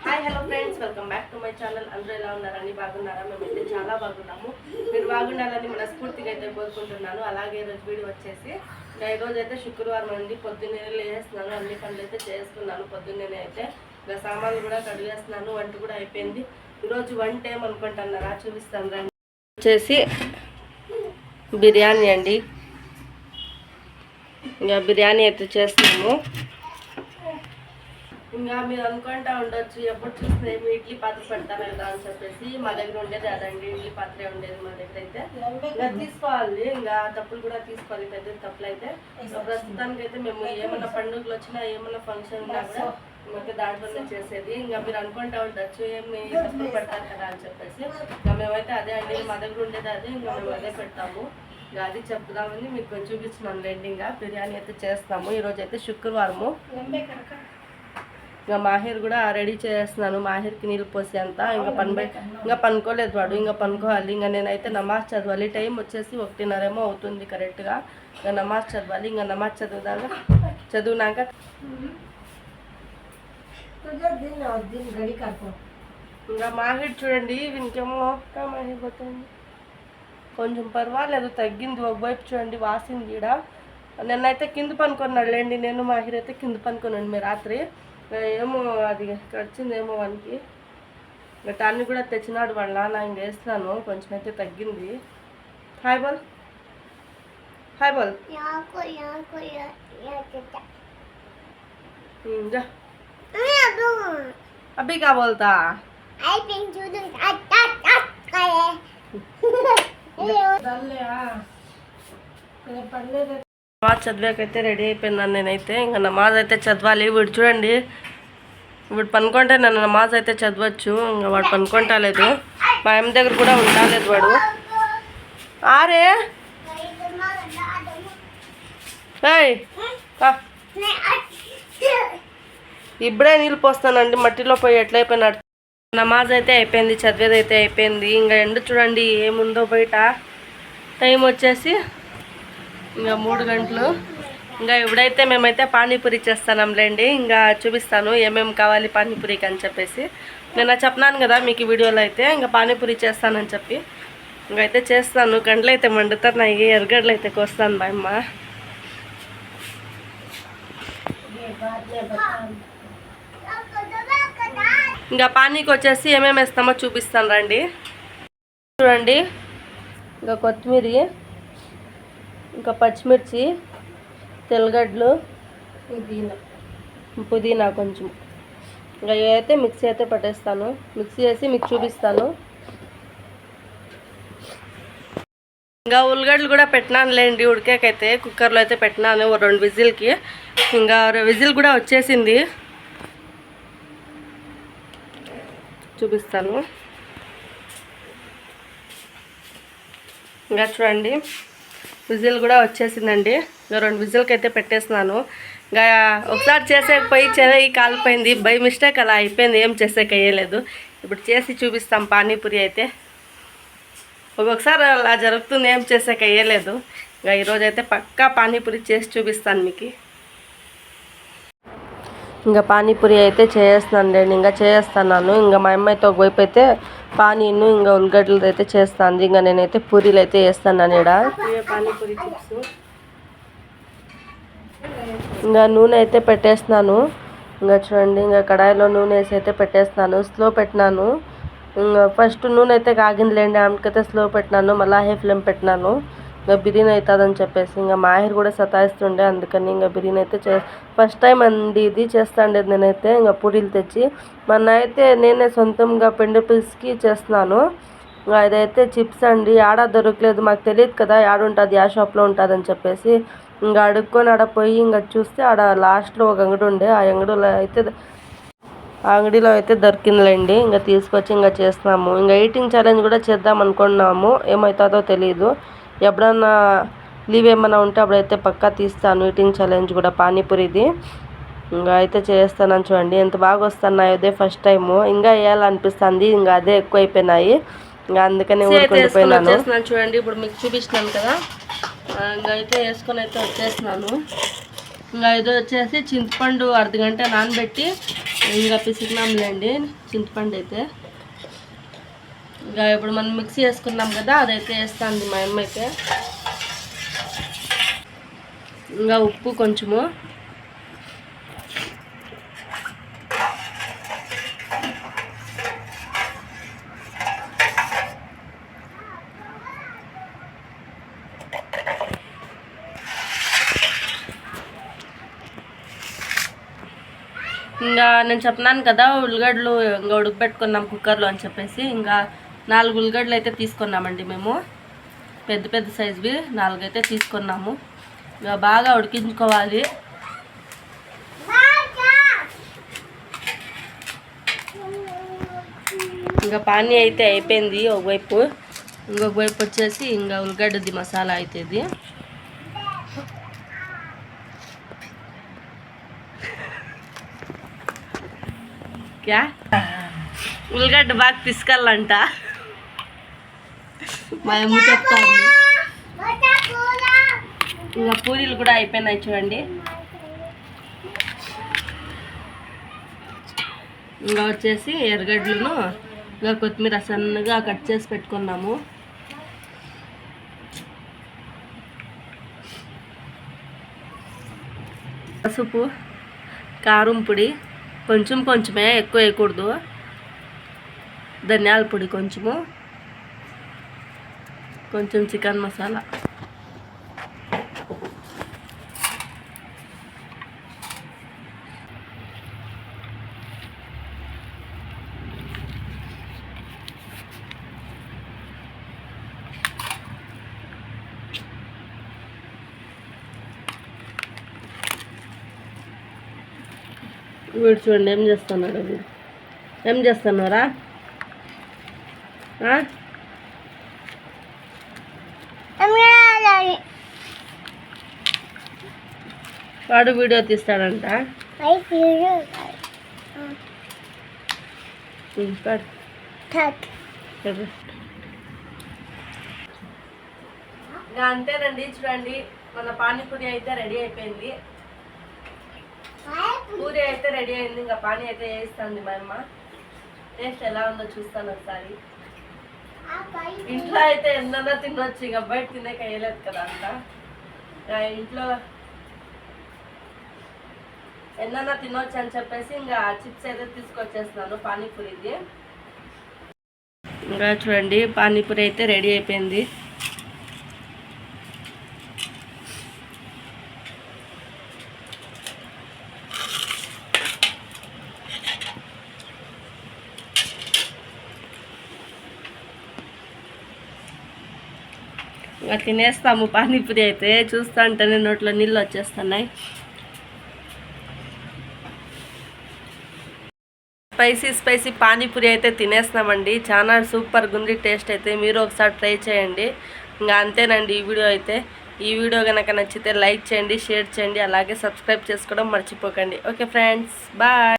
Hi hello friends, welcome back to my channel. అందరూ ఎలా ఉన్నారని బాగున్నారా? మేమైతే చాలా బాగున్నాము. మీరు బాగుండాలని మనస్ఫూర్తిగా అయితే కోరుకుంటున్నాను. అలాగే ఈరోజు వీడియో వచ్చేసి ఈరోజు అయితే శుక్రవారం అండి. పొద్దున్నే లేస్తున్నాను, అన్ని పనులు అయితే చేసుకున్నాను. పొద్దున్నే అయితే ఇంకా సామాన్లు కూడా కడిగేస్తున్నాను, వంట కూడా అయిపోయింది. ఈరోజు వంట ఏమనుకుంటున్నారా చూపిస్తాను రండి. వచ్చేసి బిర్యానీ అండి. ఇంకా బిర్యానీ అయితే చేస్తున్నాము. ఇంకా మీరు అనుకుంటా ఉండొచ్చు, ఎప్పుడు చూస్తే ఏమి ఇడ్లీ పాత్ర పెడతారు కదా అని చెప్పేసి. మా దగ్గర ఉండేది అదండి, ఇడ్లీ పాత్రే ఉండేది మా దగ్గర అయితే. ఇంకా తీసుకోవాలి, ఇంకా తప్పులు కూడా తీసుకోవాలి, పెద్ద తప్పులు అయితే. ప్రస్తుతానికి అయితే మేము ఏమన్నా పండుగలు వచ్చినా ఏమన్నా ఫంక్షన్ ఉన్నా కూడా మాకు దాంట్లోనే చేసేది. ఇంకా మీరు అనుకుంటా ఉండొచ్చు ఏమి తప్పులు పెడతారు కదా అని చెప్పేసి. ఇంకా మేమైతే అదే అండి, మా దగ్గర ఉండేది అదే, ఇంకా మేము అదే పెడతాము. ఇంకా అది చెప్దామని మీకు చూపించినాను రండి. ఇంకా బిర్యానీ అయితే చేస్తాము. ఈరోజు అయితే శుక్రవారము. ఇంకా మాహిర్ కూడా రెడీ చేస్తున్నాను. మాహిర్కి నీళ్ళు పోసి అంతా ఇంకా పనుకోలేదు వాడు, ఇంకా పనుకోవాలి. ఇంకా నేనైతే నమాజ్ చదవాలి. టైం వచ్చేసి 1:30 అవుతుంది కరెక్ట్గా. ఇంకా నమాజ్ చదవాలి. ఇంకా నమాజ్ చదివినాక ఇంకా మాహిర్ చూడండి, వీనికేమో మాహిర్ పోతుంది, కొంచెం పర్వాలేదు తగ్గింది. ఒకవైపు చూడండి వాసింది ఈడ. నిన్నైతే కింద పనుకున్నాడు లేండి, నేను మాహిర్ అయితే కింద పనుకున్నాను మీ రాత్రి. ఏమో అది కడిచిందేమో వానికి. ఇంకా టాన్ని కూడా తెచ్చినాడు వాళ్ళ నాన్న. ఇంక వేస్తున్నాను, కొంచెం అయితే తగ్గింది. హాయ్ బోల్, హాయ్ బోల్. అబ్బి కా బోల్తా నమాజ్ చదివాకైతే రెడీ అయిపోయినాను నేనైతే. ఇంకా నమాజ్ అయితే చదవాలి. వీడు చూడండి, వీడు పనుకుంటే నన్ను నమాజ్ అయితే చదవచ్చు. ఇంకా వాడు పనుకుంటలేదు, మా అమ్మ దగ్గర కూడా ఉండలేదు వాడు. ఆరే ఇప్పుడే నీళ్ళు పోస్తానండి, మట్టిలో పోయి ఎట్లయిపోయినాడు. నమాజ్ అయితే అయిపోయింది, చదివేది అయితే అయిపోయింది. ఇంకా ఎండ చూడండి ఏముందో బయట. టైం వచ్చేసి ఇంకా 3 గంటలు. ఇంకా ఇప్పుడైతే మేమైతే పానీపూరి చేస్తానంలేండి. ఇంకా చూపిస్తాను ఏమేమి కావాలి పానీపూరికి అని చెప్పేసి. నేను చెప్పినాను కదా మీకు వీడియోలో అయితే, ఇంకా పానీపూరి చేస్తానని చెప్పి. ఇంకైతే చేస్తాను. గంటలు అయితే మండుతున్నాయి, ఎర్రగడ్డలు అయితే కోస్తాను మా అమ్మ. ఇంకా పానీకి వచ్చేసి ఏమేమి వేస్తామో చూపిస్తాను రండి. చూడండి, ఇంకా కొత్తిమీర, ఇంకా పచ్చిమిర్చి, తెల్లగడ్డలు, పుదీనా కొంచెం. ఇంకా ఇవైతే మిక్సీ అయితే పట్టేస్తాను. మిక్సీ వేసి మీకు చూపిస్తాను. ఇంకా ఉల్లిగడ్డలు కూడా పెట్టినాను లేండి ఉడికేకైతే. కుక్కర్లో అయితే పెట్టినాను 2 విజిల్కి. ఇంకా విజిల్ కూడా వచ్చేసింది, చూపిస్తాను. ఇంకా చూడండి విజిల్ కూడా వచ్చేసిందండి. ఇంకా 2 విజిల్కి అయితే పెట్టేస్తున్నాను. ఇంకా ఒకసారి చేసేకపోయి చెయ్యి కాలిపోయింది, బై మిస్టేక్ అలా అయిపోయింది, ఏం చేసేకి అయ్యలేదు. ఇప్పుడు చేసి చూపిస్తాం పానీపూరి అయితే. ఒక్కొక్కసారి అలా జరుగుతుంది, ఏం చేసేకి అయ్యలేదు. ఇంకా ఈరోజు అయితే పక్కా పానీపూరి చేసి చూపిస్తాను మీకు. ఇంకా పానీపూరి అయితే చేస్తున్నాను లేండి, ఇంకా చేస్తున్నాను. ఇంకా మా అమ్మ అయితే ఒకవైపు అయితే పానీను ఇంకా ఉల్లిగడ్డలు అయితే చేస్తాను. ఇంకా నేనైతే పూరీలు అయితే వేస్తాను ఈడ. పానీపూరి చిప్స్. ఇంకా నూనె అయితే పెట్టేస్తున్నాను. ఇంకా చూడండి, ఇంకా కడాయిలో నూనె వేసి అయితే పెట్టేస్తున్నాను. స్లో పెట్టినాను. ఇంకా ఫస్ట్ నూనె అయితే కాగిందిలేండి, ఆమెకైతే స్లో పెట్టినాను, మళ్ళీ హై ఫ్లేమ్ పెట్టినాను. ఇంకా బిర్యానీ అవుతుందని చెప్పేసి. ఇంకా మాహిర్ కూడా సతాయిస్తుండే, అందుకని ఇంకా బిర్యానీ అయితే ఫస్ట్ టైం అండి ఇది చేస్తాండేది నేనైతే. ఇంకా పూరీలు తెచ్చి మొన్న అయితే నేనే సొంతంగా పెండి పిల్స్కి చేస్తున్నాను. ఇంకా ఇదైతే చిప్స్ అండి. ఆడ దొరకలేదు, మాకు తెలియదు కదా ఆడ ఉంటుంది, ఆ షాప్లో ఉంటుంది అని చెప్పేసి. ఇంకా అడుక్కొని ఆడ పోయి ఇంకా చూస్తే ఆడ లాస్ట్లో ఒక అంగడి ఉండే, ఆ అంగడిలో అయితే దొరికిందిలేండి. ఇంకా తీసుకొచ్చి ఇంకా చేస్తున్నాము. ఇంకా ఈటింగ్ ఛాలెంజ్ కూడా చేద్దాం అనుకున్నాము, ఏమవుతుందో తెలియదు. ఎప్పుడన్నా లీవ్ ఏమైనా ఉంటే అప్పుడైతే పక్కా తీస్తాను ఈటింగ్ ఛాలెంజ్ కూడా, పానీపూరిది. ఇంకా అయితే చేస్తానని చూడండి ఎంత బాగా వస్తున్నాయి. అదే ఫస్ట్ టైము, ఇంకా వేయాలనిపిస్తుంది. ఇంకా అదే ఎక్కువ అయిపోయినాయి, ఇంకా అందుకని ఊరుకుండిపోయినాను. చూడండి ఇప్పుడు మీకు చూపిస్తున్నాను కదా, ఇంకా అయితే వేసుకొని అయితే వచ్చేస్తున్నాను. ఇంకా ఇది వచ్చేసి చింతపండు అర్ధగంట నానబెట్టి ఇంకా పిసికినాంలేండి చింతపండు అయితే. ఇంకా ఇప్పుడు మనం మిక్సీ వేసుకున్నాం కదా, అదైతే వేస్తుంది మా అమ్మ అయితే. ఇంకా ఉప్పు కొంచెము, ఇంకా నేను చెప్పినాను కదా ఉల్లిగడ్డలు ఇంకా ఉడకబెట్టుకున్నాం కుక్కర్లో అని చెప్పేసి. ఇంకా 4 ఉల్లిగడ్డలు అయితే తీసుకున్నామండి మేము, పెద్ద పెద్ద సైజువి 4 అయితే తీసుకున్నాము. ఇంకా బాగా ఉడికించుకోవాలి. ఇంకా పానీ అయితే అయిపోయింది ఒకవైపు, ఇంకొక వైపు వచ్చేసి ఇంకా ఉల్లిగడ్డది మసాలా అవుతుంది. క్యా ఉల్లిగడ్డ బాగా పిసుకాలంట మా అమ్మ చెప్తాను. ఇంకా పూరీలు కూడా అయిపోయినాయి చూడండి. ఇంకా వచ్చేసి ఎర్రగడ్డలను ఇంకా కొత్తిమీర సన్నగా కట్ చేసి పెట్టుకున్నాము. పసుపు, కారం పొడి కొంచెం కొంచెమే, ఎక్కువ వేయకూడదు. ధనియాల పొడి కొంచెము, కొంచెం చికెన్ మసాలా. వీడు చూడండి ఏం చేస్తున్నాడు. వీడు ఏం చేస్తున్నారా? వాడు వీడియో తీస్తాడంట. ఇంకా అంతేనండి, చూడండి మన పానీపూరి అయితే రెడీ అయిపోయింది. పూరి అయితే రెడీ అయింది. ఇంకా పానీ అయితే వేస్తుంది మా అమ్మ. టేస్ట్ ఎలా ఉందో చూస్తాను ఒకసారి. ఇంట్లో అయితే ఎన్నన్నా తినొచ్చు, ఇంకా బయట తినేక వేయలేదు కదా అంత. ఇంట్లో ఎన్నన్నా తినొచ్చు అని చెప్పేసి ఇంకా చిప్స్ అయితే తీసుకొచ్చేస్తున్నాను పానీపూరిది. ఇంకా చూడండి పానీపూరి అయితే రెడీ అయిపోయింది. ఇంకా తినేస్తాము పానీపూరి అయితే. చూస్తా ఉంటేనే నోట్లో నీళ్ళు వచ్చేస్తున్నాయి. స్పైసీ పానీపూరి అయితే తినేస్తామండి. చాలా సూపర్గా ఉంది టేస్ట్ అయితే. మీరు ఒకసారి ట్రై చేయండి. ఇంకా అంతేనండి ఈ వీడియో అయితే. ఈ వీడియో కనుక నచ్చితే లైక్ చేయండి, షేర్ చేయండి, అలాగే సబ్స్క్రైబ్ చేసుకోవడం మర్చిపోకండి. Okay friends, bye.